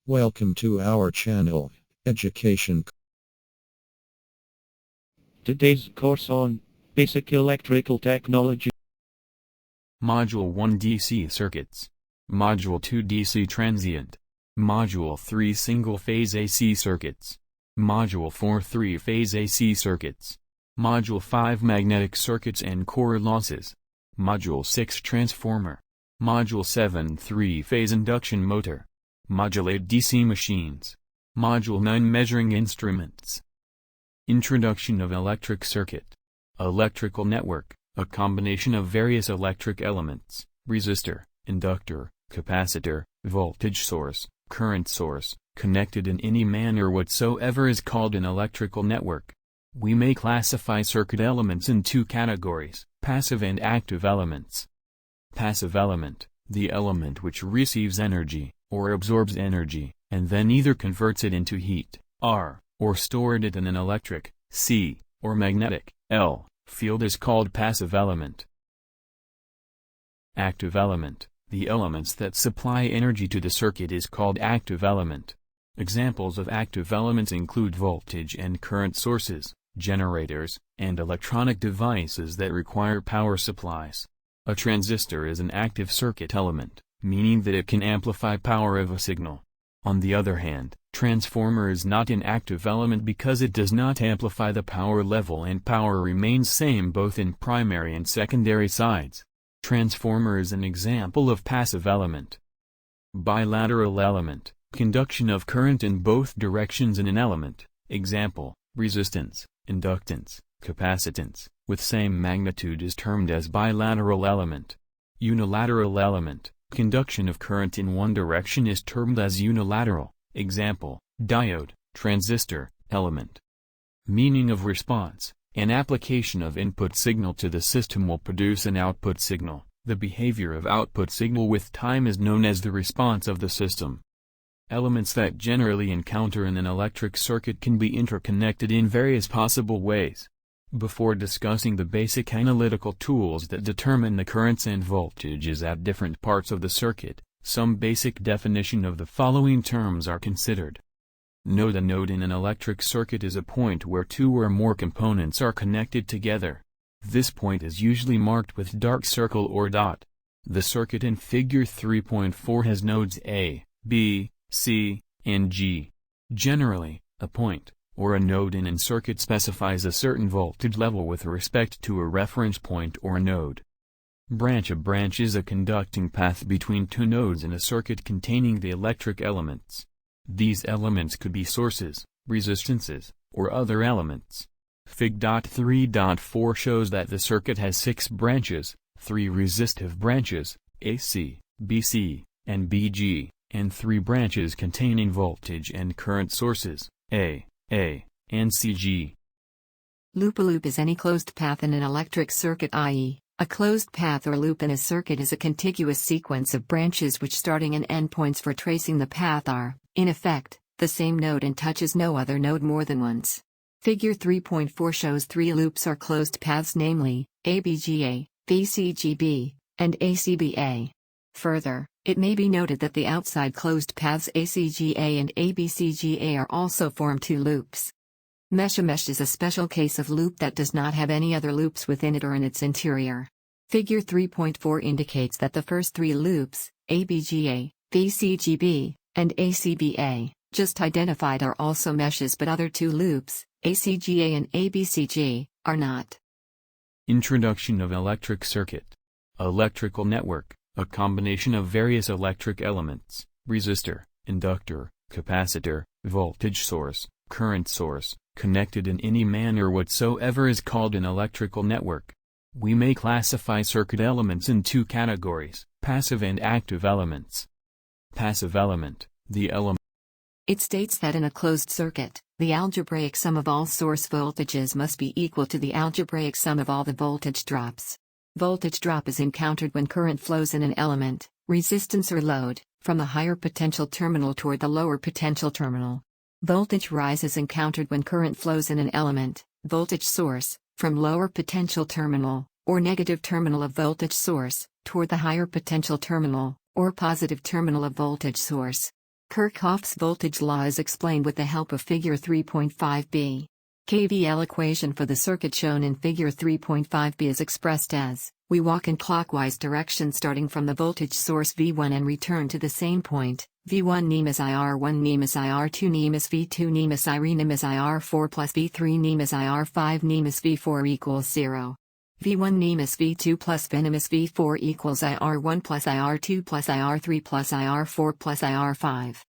Welcome to our channel, Education. Today's course on Basic Electrical Technology. Module 1 DC Circuits. Module 2 DC Transient. Module 3 Single-Phase AC Circuits. Module 4 Three-Phase AC Circuits. Module 5 Magnetic Circuits and Core Losses. Module 6 Transformer. Module 7 Three-Phase Induction Motor. Module 8 DC Machines. Module 9 Measuring Instruments. Introduction of Electric Circuit. Electrical network, a combination of various electric elements, resistor, inductor, capacitor, voltage source, current source, connected in any manner whatsoever is called an electrical network. We may classify circuit elements in two categories, passive and active elements. Passive element, the element which receives energy, or absorbs energy, and then either converts it into heat, R, or stored it in an electric, C, or magnetic, L, field is called passive element. Active element, the elements that supply energy to the circuit is called active element. Examples of active elements include voltage and current sources, generators, and electronic devices that require power supplies. A transistor is an active circuit element, meaning that it can amplify power of a signal. On the other hand, transformer is not an active element because it does not amplify the power level and power remains same both in primary and secondary sides. Transformer is an example of passive element. Bilateral element, conduction of current in both directions in an element, example, resistance, inductance, capacitance, with same magnitude is termed as bilateral element. Unilateral element, conduction of current in one direction is termed as unilateral, example, diode, transistor, element. Meaning of response, an application of input signal to the system will produce an output signal. The behavior of output signal with time is known as the response of the system. Elements that generally encounter in an electric circuit can be interconnected in various possible ways. Before discussing the basic analytical tools that determine the currents and voltages at different parts of the circuit, some basic definition of the following terms are considered. Node. A node in an electric circuit is a point where two or more components are connected together. This point is usually marked with dark circle or dot. The circuit in Figure 3.4 has nodes A, B, C, and G. Generally, a point, or a node in a circuit specifies a certain voltage level with respect to a reference point or node. Branch. A branch is a conducting path between two nodes in a circuit containing the electric elements. These elements could be sources, resistances, or other elements. Fig. 3.4 shows that the circuit has 6 branches, 3 resistive branches, AC, BC, and BG, and 3 branches containing voltage and current sources, A, and CG. Loop. A loop is any closed path in an electric circuit, i.e., a closed path or loop in a circuit is a contiguous sequence of branches which starting and endpoints for tracing the path are, in effect, the same node and touches no other node more than once. Figure 3.4 shows 3 loops or closed paths, namely, ABGA, VCGB, and ACBA. Further, it may be noted that the outside closed paths ACGA and ABCGA are also form 2 loops. Mesh. A mesh is a special case of loop that does not have any other loops within it or in its interior. Figure 3.4 indicates that the first 3 loops, ABGA, VCGB, and ACBA, just identified are also meshes, but other 2 loops, ACGA and ABCG, are not. Introduction of electric circuit. Electrical network, a combination of various electric elements, resistor, inductor, capacitor, voltage source, current source, connected in any manner whatsoever is called an electrical network. We may classify circuit elements in two categories, passive and active elements. Passive element, the element. It states that in a closed circuit, the algebraic sum of all source voltages must be equal to the algebraic sum of all the voltage drops. Voltage drop is encountered when current flows in an element, resistance or load, from the higher potential terminal toward the lower potential terminal. Voltage rise is encountered when current flows in an element, voltage source, from lower potential terminal, or negative terminal of voltage source, toward the higher potential terminal, or positive terminal of voltage source. Kirchhoff's voltage law is explained with the help of figure 3.5b. KVL equation for the circuit shown in figure 3.5b is expressed as, we walk in clockwise direction starting from the voltage source V1 and return to the same point, V1 nîmes IR1 nîmes IR2 nîmes V2 nîmes IR nîmes IR4 plus V3 nîmes IR5 nîmes V4 equals 0. V1 nîmes V2 plus V nîmes V4 equals IR1 plus IR2 plus IR3 plus IR4 plus IR5.